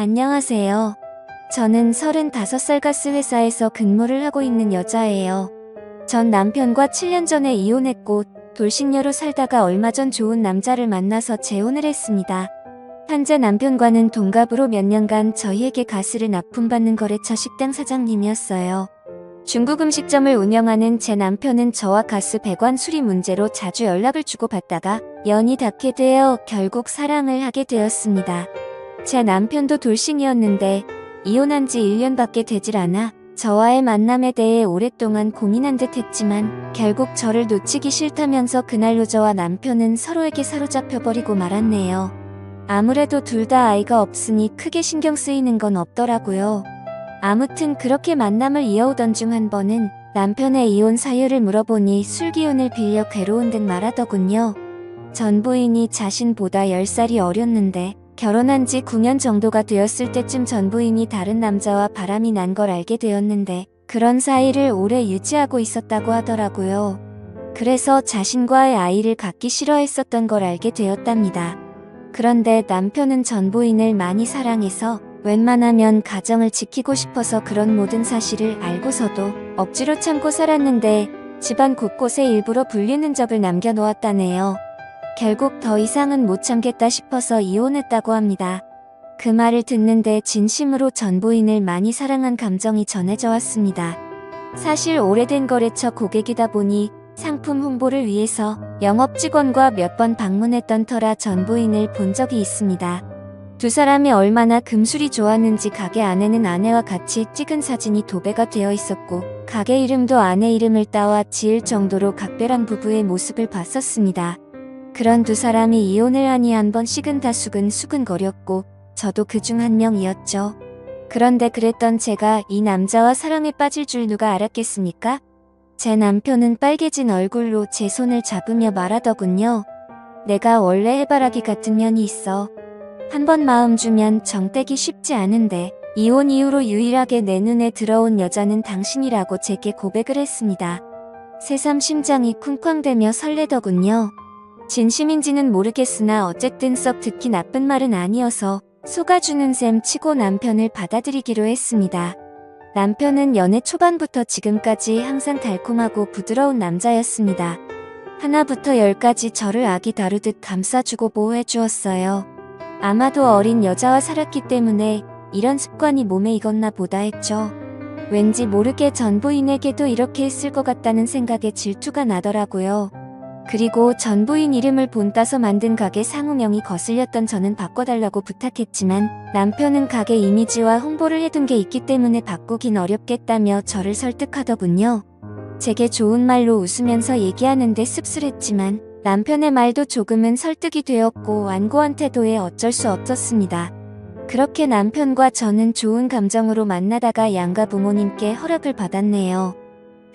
안녕하세요. 저는 35살 가스 회사에서 근무를 하고 있는 여자예요. 전 남편과 7년 전에 이혼했고 돌싱녀로 살다가 얼마 전 좋은 남자를 만나서 재혼을 했습니다. 현재 남편과는 동갑으로 몇 년간 저희에게 가스를 납품받는 거래처 식당 사장님이었어요. 중국 음식점을 운영하는 제 남편은 저와 가스 배관 수리 문제로 자주 연락을 주고받다가 연이 닿게 되어 결국 사랑을 하게 되었습니다. 제 남편도 돌싱이었는데 이혼한 지 1년밖에 되질 않아 저와의 만남에 대해 오랫동안 고민한 듯 했지만 결국 저를 놓치기 싫다면서 그날로 저와 남편은 서로에게 사로잡혀버리고 말았네요. 아무래도 둘 다 아이가 없으니 크게 신경 쓰이는 건 없더라고요. 아무튼 그렇게 만남을 이어오던 중 한 번은 남편의 이혼 사유를 물어보니 술 기운을 빌려 괴로운 듯 말하더군요. 전 부인이 자신보다 10살이 어렸는데 결혼한 지 9년 정도가 되었을 때쯤 전 부인이 다른 남자와 바람이 난 걸 알게 되었는데 그런 사이를 오래 유지하고 있었다고 하더라고요. 그래서 자신과의 아이를 갖기 싫어했었던 걸 알게 되었답니다. 그런데 남편은 전 부인을 많이 사랑해서 웬만하면 가정을 지키고 싶어서 그런 모든 사실을 알고서도 억지로 참고 살았는데 집안 곳곳에 일부러 불륜 흔적을 남겨놓았다네요. 결국 더 이상은 못 참겠다 싶어서 이혼했다고 합니다. 그 말을 듣는데 진심으로 전 부인을 많이 사랑한 감정이 전해져 왔습니다. 사실 오래된 거래처 고객이다 보니 상품 홍보를 위해서 영업 직원과 몇 번 방문했던 터라 전 부인을 본 적이 있습니다. 두 사람이 얼마나 금술이 좋았는지 가게 안에는 아내와 같이 찍은 사진이 도배가 되어 있었고 가게 이름도 아내 이름을 따와 지을 정도로 각별한 부부의 모습을 봤었습니다. 그런 두 사람이 이혼을 하니 한 번씩은 다 수근수근거렸고 저도 그중 한 명이었죠. 그런데 그랬던 제가 이 남자와 사랑에 빠질 줄 누가 알았겠습니까? 제 남편은 빨개진 얼굴로 제 손을 잡으며 말하더군요. 내가 원래 해바라기 같은 면이 있어. 한 번 마음 주면 정 떼기 쉽지 않은데 이혼 이후로 유일하게 내 눈에 들어온 여자는 당신이라고 제게 고백을 했습니다. 새삼 심장이 쿵쾅대며 설레더군요. 진심인지는 모르겠으나 어쨌든 썩 듣기 나쁜 말은 아니어서 속아주는 셈 치고 남편을 받아들이기로 했습니다. 남편은 연애 초반부터 지금까지 항상 달콤하고 부드러운 남자였습니다. 하나부터 10까지 저를 아기 다루듯 감싸주고 보호해주었어요. 아마도 어린 여자와 살았기 때문에 이런 습관이 몸에 익었나 보다 했죠. 왠지 모르게 전 부인에게도 이렇게 했을 것 같다는 생각에 질투가 나더라고요. 그리고 전 부인 이름을 본따서 만든 가게 상호명이 거슬렸던 저는 바꿔달라고 부탁했지만 남편은 가게 이미지와 홍보를 해둔 게 있기 때문에 바꾸긴 어렵겠다며 저를 설득하더군요. 제게 좋은 말로 웃으면서 얘기하는데 씁쓸했지만 남편의 말도 조금은 설득이 되었고 완고한 태도에 어쩔 수 없었습니다. 그렇게 남편과 저는 좋은 감정으로 만나다가 양가 부모님께 허락을 받았네요.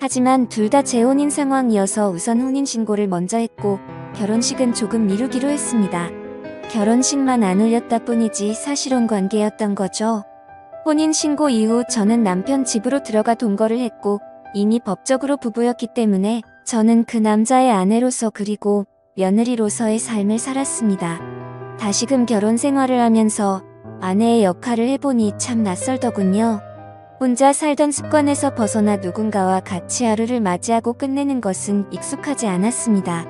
하지만 둘 다 재혼인 상황이어서 우선 혼인신고를 먼저 했고 결혼식은 조금 미루기로 했습니다. 결혼식만 안 올렸다 뿐이지 사실혼 관계였던 거죠. 혼인신고 이후 저는 남편 집으로 들어가 동거를 했고 이미 법적으로 부부였기 때문에 저는 그 남자의 아내로서 그리고 며느리로서의 삶을 살았습니다. 다시금 결혼 생활을 하면서 아내의 역할을 해보니 참 낯설더군요. 혼자 살던 습관에서 벗어나 누군가와 같이 하루를 맞이하고 끝내는 것은 익숙하지 않았습니다.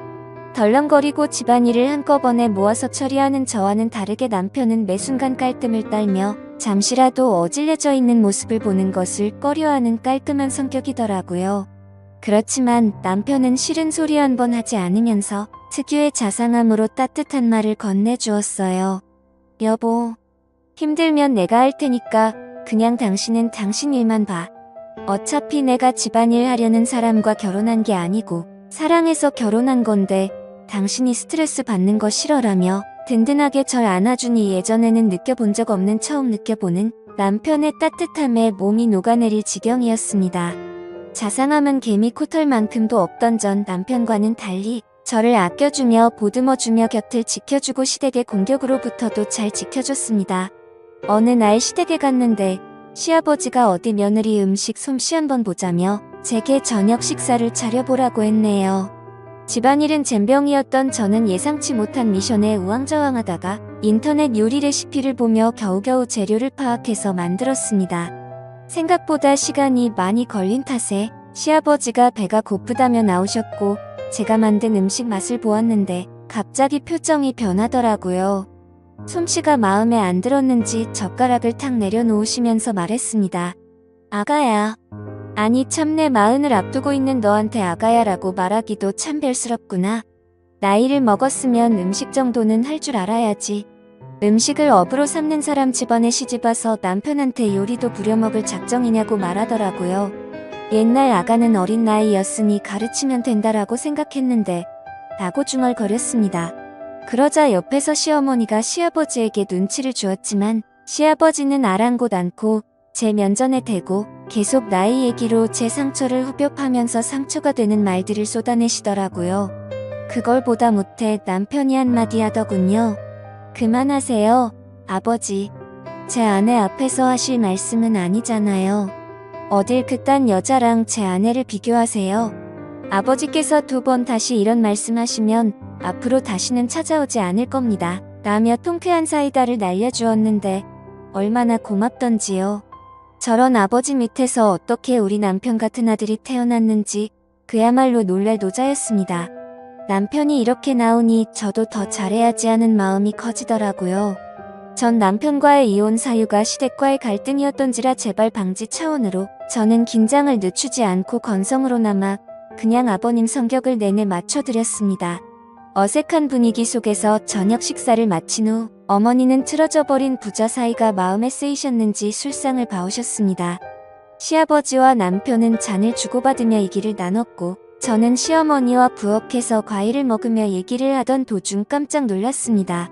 덜렁거리고 집안일을 한꺼번에 모아서 처리하는 저와는 다르게 남편은 매 순간 깔끔을 떨며 잠시라도 어질려져 있는 모습을 보는 것을 꺼려하는 깔끔한 성격이더라고요. 그렇지만 남편은 싫은 소리 한 번 하지 않으면서 특유의 자상함으로 따뜻한 말을 건네주었어요. 여보, 힘들면 내가 할 테니까 그냥 당신은 당신 일만 봐. 어차피 내가 집안일 하려는 사람과 결혼한 게 아니고 사랑해서 결혼한 건데 당신이 스트레스 받는 거 싫어라며 든든하게 절 안아주니 예전에는 느껴본 적 없는 처음 느껴보는 남편의 따뜻함에 몸이 녹아내릴 지경이었습니다. 자상함은 개미 코털만큼도 없던 전 남편과는 달리 저를 아껴주며 보듬어주며 곁을 지켜주고 시댁의 공격으로부터도 잘 지켜줬습니다. 어느 날 시댁에 갔는데 시아버지가 어디 며느리 음식 솜씨 한번 보자며 제게 저녁 식사를 차려보라고 했네요. 집안일은 젬병이었던 저는 예상치 못한 미션에 우왕좌왕하다가 인터넷 요리 레시피를 보며 겨우겨우 재료를 파악해서 만들었습니다. 생각보다 시간이 많이 걸린 탓에 시아버지가 배가 고프다며 나오셨고 제가 만든 음식 맛을 보았는데 갑자기 표정이 변하더라고요. 솜씨가 마음에 안 들었는지 젓가락을 탁 내려놓으시면서 말했습니다. 아가야. 아니 참 내 마흔을 앞두고 있는 너한테 아가야라고 말하기도 참 별스럽구나. 나이를 먹었으면 음식 정도는 할 줄 알아야지. 음식을 업으로 삼는 사람 집안에 시집와서 남편한테 요리도 부려먹을 작정이냐고 말하더라고요. 옛날 아가는 어린 나이였으니 가르치면 된다라고 생각했는데 라고 중얼거렸습니다. 그러자 옆에서 시어머니가 시아버지에게 눈치를 주었지만 시아버지는 아랑곳 않고 제 면전에 대고 계속 나이 얘기로 제 상처를 후벼파면서 상처가 되는 말들을 쏟아내시더라고요. 그걸 보다 못해 남편이 한마디 하더군요. 그만하세요, 아버지. 제 아내 앞에서 하실 말씀은 아니잖아요. 어딜 그딴 여자랑 제 아내를 비교하세요. 아버지께서 2번 다시 이런 말씀하시면 앞으로 다시는 찾아오지 않을 겁니다. 라며 통쾌한 사이다를 날려주었는데 얼마나 고맙던지요. 저런 아버지 밑에서 어떻게 우리 남편 같은 아들이 태어났는지 그야말로 놀랄 노자였습니다. 남편이 이렇게 나오니 저도 더 잘해야지 하는 마음이 커지더라고요. 전 남편과의 이혼 사유가 시댁과의 갈등이었던지라 재발 방지 차원으로 저는 긴장을 늦추지 않고 건성으로나마 그냥 아버님 성격을 내내 맞춰드렸습니다. 어색한 분위기 속에서 저녁 식사를 마친 후 어머니는 틀어져 버린 부자 사이가 마음에 쓰이셨는지 술상을 봐오셨습니다. 시아버지와 남편은 잔을 주고받으며 얘기를 나눴고 저는 시어머니와 부엌에서 과일을 먹으며 얘기를 하던 도중 깜짝 놀랐습니다.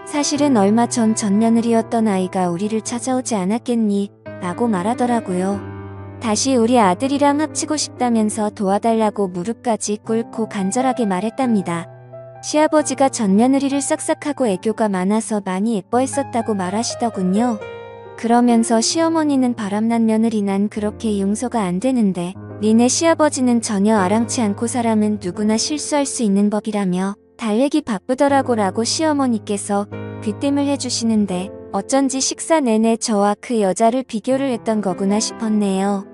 사실은 얼마 전 맏며느리였던 아이가 우리를 찾아오지 않았겠니? 라고 말하더라고요. 다시 우리 아들이랑 합치고 싶다면서 도와달라고 무릎까지 꿇고 간절하게 말했답니다. 시아버지가 맏며느리를 싹싹하고 애교가 많아서 많이 예뻐했었다고 말하시더군요. 그러면서 시어머니는 바람난 며느리 난 그렇게 용서가 안 되는데 니네 시아버지는 전혀 아랑치 않고 사람은 누구나 실수할 수 있는 법이라며 달래기 바쁘더라고 라고 시어머니께서 귀띔을 해주시는데 어쩐지 식사 내내 저와 그 여자를 비교를 했던 거구나 싶었네요.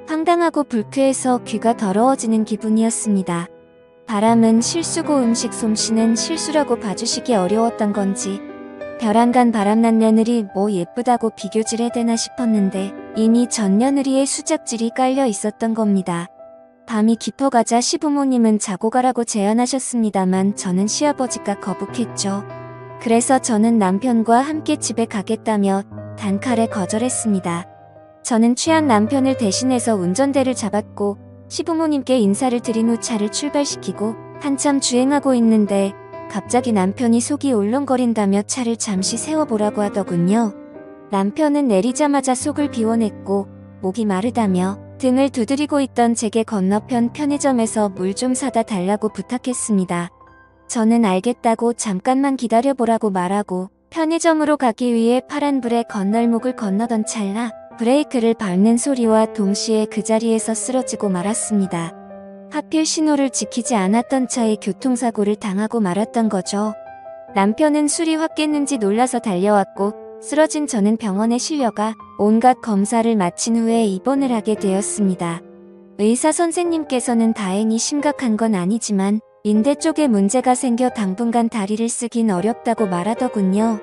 황당하고 불쾌해서 귀가 더러워지는 기분이었습니다. 바람은 실수고 음식 솜씨는 실수라고 봐주시기 어려웠던 건지 벼랑간 바람난 며느리 뭐 예쁘다고 비교질 해대나 싶었는데 이미 전 며느리의 수작질이 깔려 있었던 겁니다. 밤이 깊어가자 시부모님은 자고 가라고 제안하셨습니다만 저는 시아버지가 거북했죠. 그래서 저는 남편과 함께 집에 가겠다며 단칼에 거절했습니다. 저는 취한 남편을 대신해서 운전대를 잡았고 시부모님께 인사를 드린 후 차를 출발시키고 한참 주행하고 있는데 갑자기 남편이 속이 울렁거린다며 차를 잠시 세워보라고 하더군요. 남편은 내리자마자 속을 비워냈고 목이 마르다며 등을 두드리고 있던 제게 건너편 편의점에서 물 좀 사다 달라고 부탁했습니다. 저는 알겠다고 잠깐만 기다려보라고 말하고 편의점으로 가기 위해 파란불에 건널목을 건너던 찰나 브레이크를 밟는 소리와 동시에 그 자리에서 쓰러지고 말았습니다. 하필 신호를 지키지 않았던 차에 교통사고를 당하고 말았던 거죠. 남편은 술이 확 깼는지 놀라서 달려왔고 쓰러진 저는 병원에 실려가 온갖 검사를 마친 후에 입원을 하게 되었습니다. 의사 선생님께서는 다행히 심각한 건 아니지만 인대 쪽에 문제가 생겨 당분간 다리를 쓰긴 어렵다고 말하더군요.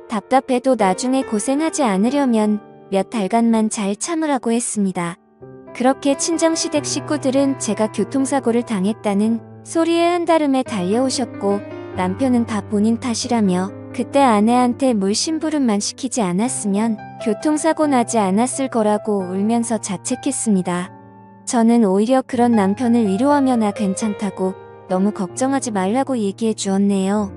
답답해도 나중에 고생하지 않으려면 몇 달간만 잘 참으라고 했습니다. 그렇게 친정시댁 식구들은 제가 교통사고를 당했다는 소리에 한달음에 달려오셨고 남편은 다 본인 탓이라며 그때 아내한테 물 심부름만 시키지 않았으면 교통사고 나지 않았을 거라고 울면서 자책했습니다. 저는 오히려 그런 남편을 위로하며 나 괜찮다고 너무 걱정하지 말라고 얘기해 주었네요.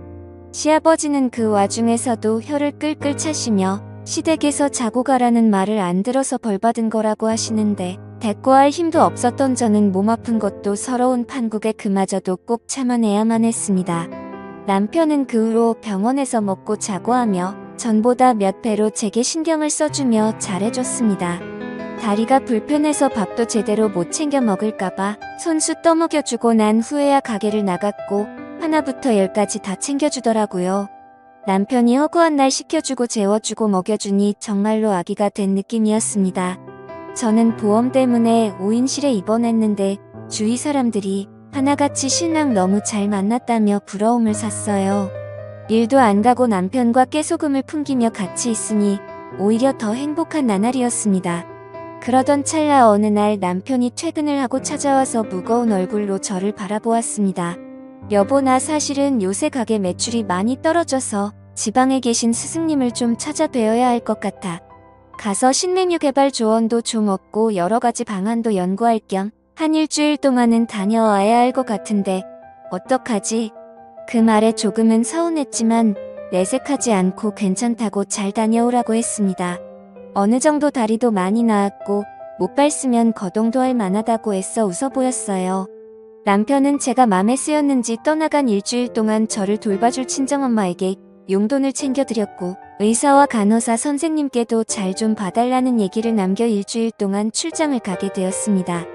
시아버지는 그 와중에서도 혀를 끌끌 차시며 시댁에서 자고 가라는 말을 안 들어서 벌받은 거라고 하시는데 대꾸할 힘도 없었던 저는 몸 아픈 것도 서러운 판국에 그마저도 꼭 참아내야만 했습니다. 남편은 그 후로 병원에서 먹고 자고 하며 전보다 몇 배로 제게 신경을 써주며 잘해줬습니다. 다리가 불편해서 밥도 제대로 못 챙겨 먹을까봐 손수 떠먹여주고 난 후에야 가게를 나갔고 하나부터 열까지 다 챙겨주더라고요. 남편이 허구한 날 시켜주고 재워주고 먹여주니 정말로 아기가 된 느낌이었습니다. 저는 보험 때문에 5인실에 입원했는데 주위 사람들이 하나같이 신랑 너무 잘 만났다며 부러움을 샀어요. 일도 안 가고 남편과 깨소금을 풍기며 같이 있으니 오히려 더 행복한 나날이었습니다. 그러던 찰나 어느 날 남편이 퇴근을 하고 찾아와서 무거운 얼굴로 저를 바라보았습니다. 여보, 나 사실은 요새 가게 매출이 많이 떨어져서 지방에 계신 스승님을 좀 찾아뵈어야 할 것 같아. 가서 신메뉴 개발 조언도 좀 얻고 여러 가지 방안도 연구할 겸 한 일주일 동안은 다녀와야 할 것 같은데 어떡하지? 그 말에 조금은 서운했지만 내색하지 않고 괜찮다고 잘 다녀오라고 했습니다. 어느 정도 다리도 많이 나았고 못 쓰면 거동도 할 만하다고 애써 웃어 보였어요. 남편은 제가 맘에 쓰였는지 떠나간 일주일 동안 저를 돌봐줄 친정엄마에게 용돈을 챙겨드렸고 의사와 간호사 선생님께도 잘 좀 봐달라는 얘기를 남겨 일주일 동안 출장을 가게 되었습니다.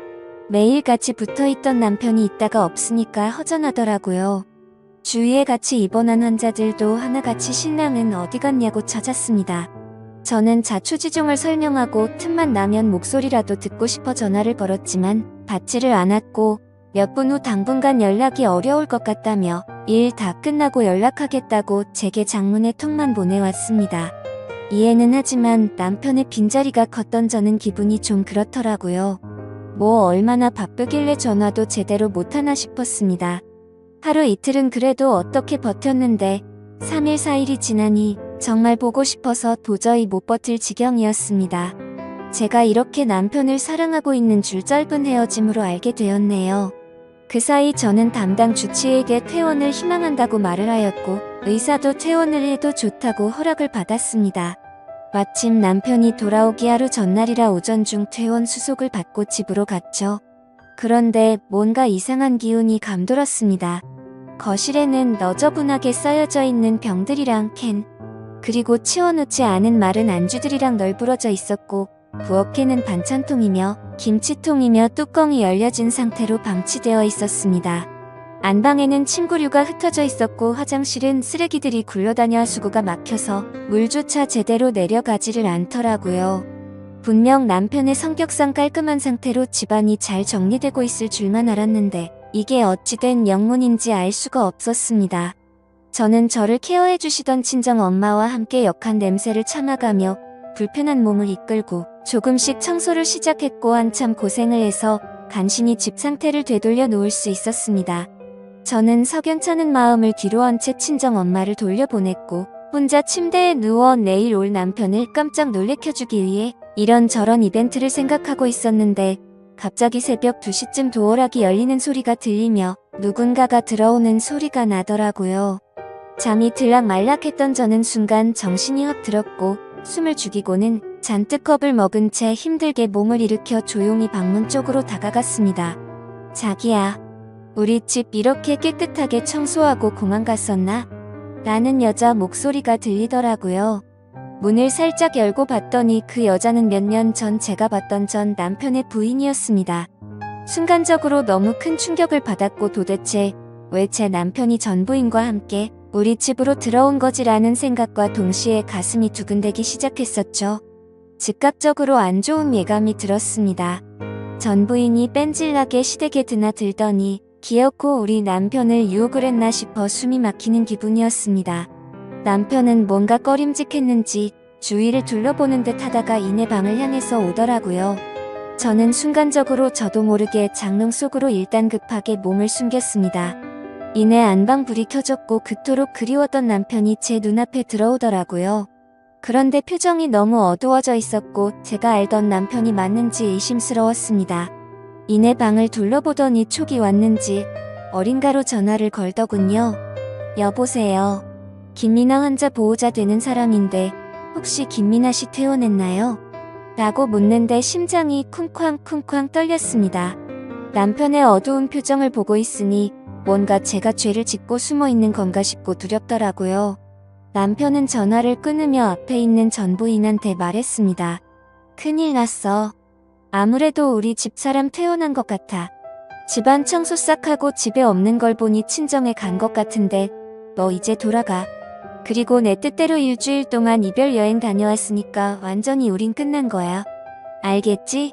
매일 같이 붙어있던 남편이 있다가 없으니까 허전하더라고요. 주위에 같이 입원한 환자들도 하나같이 신랑은 어디 갔냐고 찾았습니다. 저는 자초지종을 설명하고 틈만 나면 목소리라도 듣고 싶어 전화를 걸었지만 받지를 않았고 몇 분 후 당분간 연락이 어려울 것 같다며 일 다 끝나고 연락하겠다고 제게 장문의 톡만 보내왔습니다. 이해는 하지만 남편의 빈자리가 컸던 저는 기분이 좀 그렇더라고요. 뭐 얼마나 바쁘길래 전화도 제대로 못하나 싶었습니다. 하루 이틀은 그래도 어떻게 버텼는데 3일 4일이 지나니 정말 보고 싶어서 도저히 못 버틸 지경이었습니다. 제가 이렇게 남편을 사랑하고 있는 줄 짧은 헤어짐으로 알게 되었네요. 그 사이 저는 담당 주치의에게 퇴원을 희망한다고 말을 하였고 의사도 퇴원을 해도 좋다고 허락을 받았습니다. 마침 남편이 돌아오기 하루 전날이라 오전 중 퇴원 수속을 받고 집으로 갔죠. 그런데 뭔가 이상한 기운이 감돌았습니다. 거실에는 너저분하게 쌓여져 있는 병들이랑 캔, 그리고 치워놓지 않은 마른 안주들이랑 널브러져 있었고 부엌에는 반찬통이며 김치통이며 뚜껑이 열려진 상태로 방치되어 있었습니다. 안방에는 침구류가 흩어져 있었고 화장실은 쓰레기들이 굴러다녀 하수구가 막혀서 물조차 제대로 내려가지를 않더라고요. 분명 남편의 성격상 깔끔한 상태로 집안이 잘 정리되고 있을 줄만 알았는데 이게 어찌된 영문인지 알 수가 없었습니다. 저는 저를 케어해 주시던 친정 엄마와 함께 역한 냄새를 참아가며 불편한 몸을 이끌고 조금씩 청소를 시작했고 한참 고생을 해서 간신히 집 상태를 되돌려 놓을 수 있었습니다. 저는 석연찮은 마음을 뒤로한 채 친정 엄마를 돌려보냈고 혼자 침대에 누워 내일 올 남편을 깜짝 놀래켜주기 위해 이런저런 이벤트를 생각하고 있었는데 갑자기 새벽 2시쯤 도어락이 열리는 소리가 들리며 누군가가 들어오는 소리가 나더라고요. 잠이 들락말락했던 저는 순간 정신이 확 들었고 숨을 죽이고는 잔뜩 겁을 먹은 채 힘들게 몸을 일으켜 조용히 방문 쪽으로 다가갔습니다. 자기야, 우리 집 이렇게 깨끗하게 청소하고 공항 갔었나? 라는 여자 목소리가 들리더라고요. 문을 살짝 열고 봤더니 그 여자는 몇 년 전 제가 봤던 전 남편의 부인이었습니다. 순간적으로 너무 큰 충격을 받았고 도대체 왜 제 남편이 전 부인과 함께 우리 집으로 들어온 거지라는 생각과 동시에 가슴이 두근대기 시작했었죠. 즉각적으로 안 좋은 예감이 들었습니다. 전 부인이 뺀질나게 시댁에 드나들더니 기어코 우리 남편을 유혹을 했나 싶어 숨이 막히는 기분이었습니다. 남편은 뭔가 꺼림직했는지 주위를 둘러보는 듯 하다가 이내 방을 향해서 오더라고요. 저는 순간적으로 저도 모르게 장롱 속으로 일단 급하게 몸을 숨겼습니다. 이내 안방 불이 켜졌고 그토록 그리웠던 남편이 제 눈앞에 들어오더라고요. 그런데 표정이 너무 어두워져 있었고 제가 알던 남편이 맞는지 의심스러웠습니다. 이내 방을 둘러보더니 촉이 왔는지 어딘가로 전화를 걸더군요. 여보세요. 김미나 환자 보호자 되는 사람인데 혹시 김미나 씨 퇴원했나요? 라고 묻는데 심장이 쿵쾅쿵쾅 떨렸습니다. 남편의 어두운 표정을 보고 있으니 뭔가 제가 죄를 짓고 숨어 있는 건가 싶고 두렵더라고요. 남편은 전화를 끊으며 앞에 있는 전 부인한테 말했습니다. 큰일 났어. 아무래도 우리 집사람 퇴원한 것 같아. 집안 청소 싹 하고 집에 없는 걸 보니 친정에 간 것 같은데 너 이제 돌아가. 그리고 내 뜻대로 일주일 동안 이별 여행 다녀왔으니까 완전히 우린 끝난 거야. 알겠지?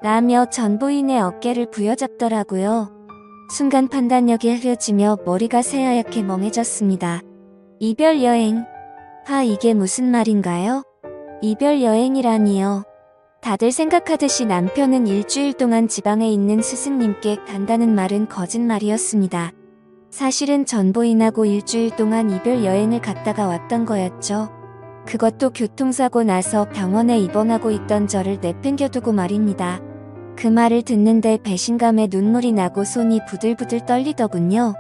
라며 전 부인의 어깨를 부여잡더라고요. 순간 판단력이 흐려지며 머리가 새하얗게 멍해졌습니다. 이별 여행. 이게 무슨 말인가요? 이별 여행이라니요. 다들 생각하듯이 남편은 일주일 동안 지방에 있는 스승님께 간다는 말은 거짓말이었습니다. 사실은 전 부인하고 일주일 동안 이별 여행을 갔다가 왔던 거였죠. 그것도 교통사고 나서 병원에 입원하고 있던 저를 내팽겨두고 말입니다. 그 말을 듣는데 배신감에 눈물이 나고 손이 부들부들 떨리더군요.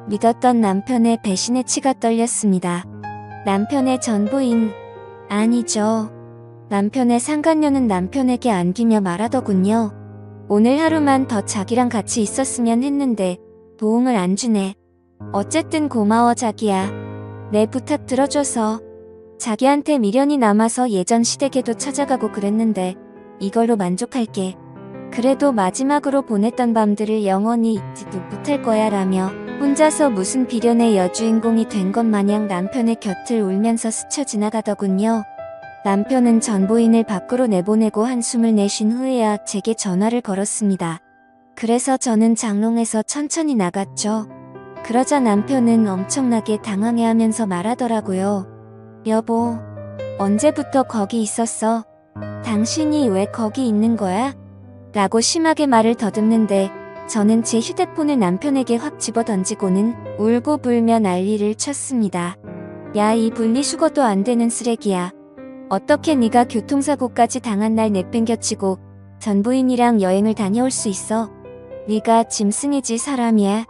믿었던 남편의 배신의 치가 떨렸습니다. 남편의 전 부인. 아니죠. 남편의 상간녀는 남편에게 안기며 말하더군요. 오늘 하루만 더 자기랑 같이 있었으면 했는데 도움을 안 주네. 어쨌든 고마워 자기야. 내 부탁 들어줘서. 자기한테 미련이 남아서 예전 시댁에도 찾아가고 그랬는데 이걸로 만족할게. 그래도 마지막으로 보냈던 밤들을 영원히 잊지도 못할 거야 라며 혼자서 무슨 비련의 여주인공이 된 것 마냥 남편의 곁을 울면서 스쳐 지나가더군요. 남편은 전 부인을 밖으로 내보내고 한숨을 내쉰 후에야 제게 전화를 걸었습니다. 그래서 저는 장롱에서 천천히 나갔죠. 그러자 남편은 엄청나게 당황해하면서 말하더라고요. 여보, 언제부터 거기 있었어? 당신이 왜 거기 있는 거야? 라고 심하게 말을 더듬는데 저는 제 휴대폰을 남편에게 확 집어던지고는 울고 불며 난리를 쳤습니다. 야, 이 분리수거도 안 되는 쓰레기야. 어떻게 네가 교통사고까지 당한 날 내팽겨치고 전 부인이랑 여행을 다녀올 수 있어? 네가 짐승이지 사람이야.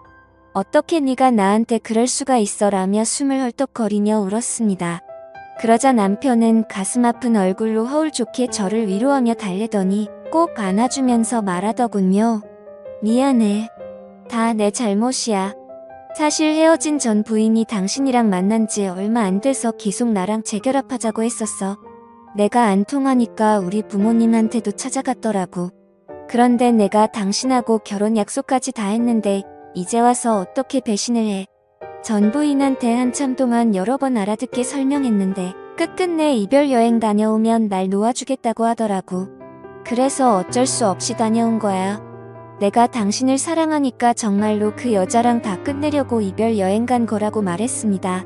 어떻게 네가 나한테 그럴 수가 있어 라며 숨을 헐떡거리며 울었습니다. 그러자 남편은 가슴 아픈 얼굴로 허울 좋게 저를 위로하며 달래더니 꼭 안아주면서 말하더군요. 미안해. 다 내 잘못이야. 사실 헤어진 전 부인이 당신이랑 만난 지 얼마 안 돼서 계속 나랑 재결합하자고 했었어. 내가 안 통하니까 우리 부모님한테도 찾아갔더라고. 그런데 내가 당신하고 결혼 약속까지 다 했는데 이제 와서 어떻게 배신을 해. 전 부인한테 한참 동안 여러 번 알아듣게 설명했는데 끝끝내 이별 여행 다녀오면 날 놓아주겠다고 하더라고. 그래서 어쩔 수 없이 다녀온 거야. 내가 당신을 사랑하니까 정말로 그 여자랑 다 끝내려고 이별 여행 간 거라고 말했습니다.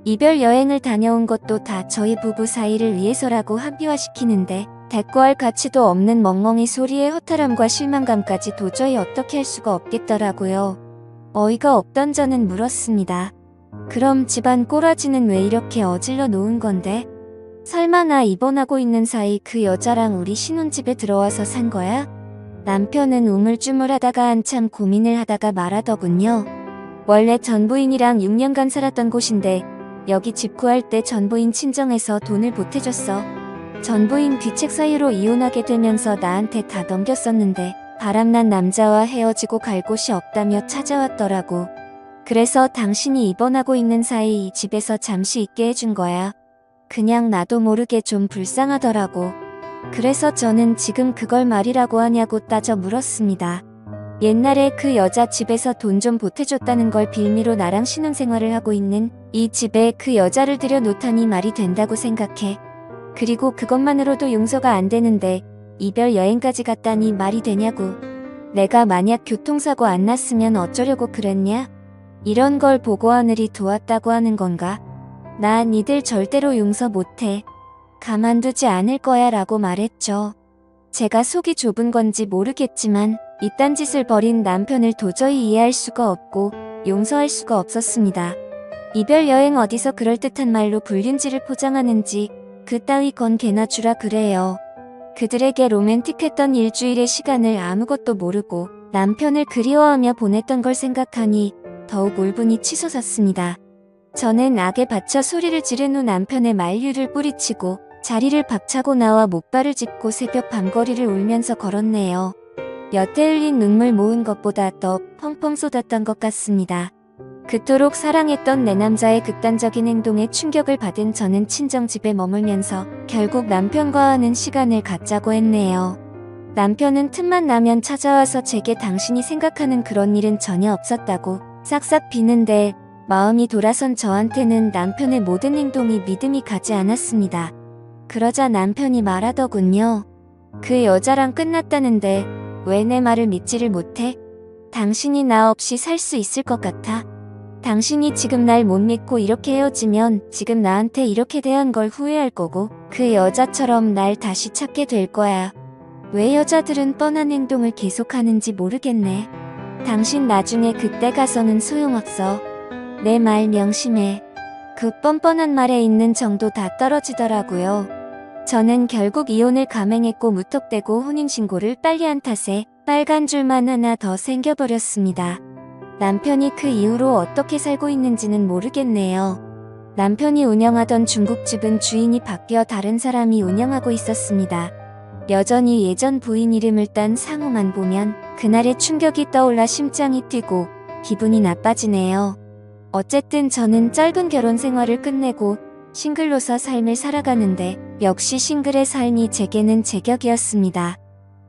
이별 여행을 다녀온 것도 다 저희 부부 사이를 위해서라고 합리화시키는데 대꾸할 가치도 없는 멍멍이 소리에 허탈함과 실망감까지 도저히 어떻게 할 수가 없겠더라고요. 어이가 없던 저는 물었습니다. 그럼 집안 꼬라지는 왜 이렇게 어질러 놓은 건데? 설마 나 입원하고 있는 사이 그 여자랑 우리 신혼집에 들어와서 산 거야? 남편은 우물쭈물하다가 한참 고민을 하다가 말하더군요. 원래 전 부인이랑 6년간 살았던 곳인데 여기 집 구할 때 전 부인 친정에서 돈을 보태줬어. 전 부인 귀책 사유로 이혼하게 되면서 나한테 다 넘겼었는데 바람난 남자와 헤어지고 갈 곳이 없다며 찾아왔더라고. 그래서 당신이 입원하고 있는 사이 이 집에서 잠시 있게 해준 거야. 그냥 나도 모르게 좀 불쌍하더라고. 그래서 저는 지금 그걸 말이라고 하냐고 따져 물었습니다. 옛날에 그 여자 집에서 돈 좀 보태줬다는 걸 빌미로 나랑 신혼생활을 하고 있는 이 집에 그 여자를 들여놓다니 말이 된다고 생각해. 그리고 그것만으로도 용서가 안 되는데 이별 여행까지 갔다니 말이 되냐고. 내가 만약 교통사고 안 났으면 어쩌려고 그랬냐? 이런 걸 보고 하늘이 도왔다고 하는 건가? 나 니들 절대로 용서 못해. 가만두지 않을 거야 라고 말했죠. 제가 속이 좁은 건지 모르겠지만 이딴 짓을 벌인 남편을 도저히 이해할 수가 없고 용서할 수가 없었습니다. 이별 여행 어디서 그럴듯한 말로 불륜지를 포장하는지 그따위 건 개나 주라 그래요. 그들에게 로맨틱했던 일주일의 시간을 아무것도 모르고 남편을 그리워하며 보냈던 걸 생각하니 더욱 울분이 치솟았습니다. 저는 악에 받쳐 소리를 지른 후 남편의 만류를 뿌리치고 자리를 박차고 나와 목발을 짚고 새벽 밤거리를 울면서 걸었네요. 여태 흘린 눈물 모은 것보다 더 펑펑 쏟았던 것 같습니다. 그토록 사랑했던 내 남자의 극단적인 행동에 충격을 받은 저는 친정집에 머물면서 결국 남편과 하는 시간을 갖자고 했네요. 남편은 틈만 나면 찾아와서 제게 당신이 생각하는 그런 일은 전혀 없었다고 싹싹 비는데 마음이 돌아선 저한테는 남편의 모든 행동이 믿음이 가지 않았습니다. 그러자 남편이 말하더군요. 그 여자랑 끝났다는데 왜 내 말을 믿지를 못해? 당신이 나 없이 살 수 있을 것 같아? 당신이 지금 날 못 믿고 이렇게 헤어지면 지금 나한테 이렇게 대한 걸 후회할 거고 그 여자처럼 날 다시 찾게 될 거야. 왜 여자들은 뻔한 행동을 계속하는지 모르겠네. 당신 나중에 그때 가서는 소용없어. 내 말 명심해. 그 뻔뻔한 말에 있는 정도 다 떨어지더라고요. 저는 결국 이혼을 감행했고 무턱대고 혼인신고를 빨리 한 탓에 빨간 줄만 하나 더 생겨버렸습니다. 남편이 그 이후로 어떻게 살고 있는지는 모르겠네요. 남편이 운영하던 중국집은 주인이 바뀌어 다른 사람이 운영하고 있었습니다. 여전히 예전 부인 이름을 딴 상호만 보면 그날의 충격이 떠올라 심장이 뛰고 기분이 나빠지네요. 어쨌든 저는 짧은 결혼 생활을 끝내고 싱글로서 삶을 살아가는데 역시 싱글의 삶이 제게는 제격이었습니다.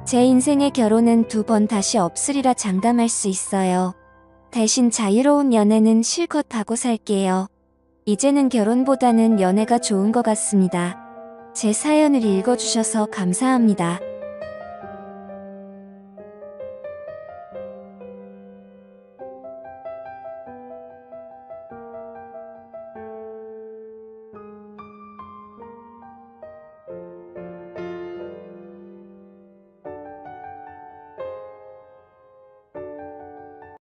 제 인생의 결혼은 2번 다시 없으리라 장담할 수 있어요. 대신 자유로운 연애는 실컷 하고 살게요. 이제는 결혼보다는 연애가 좋은 것 같습니다. 제 사연을 읽어주셔서 감사합니다.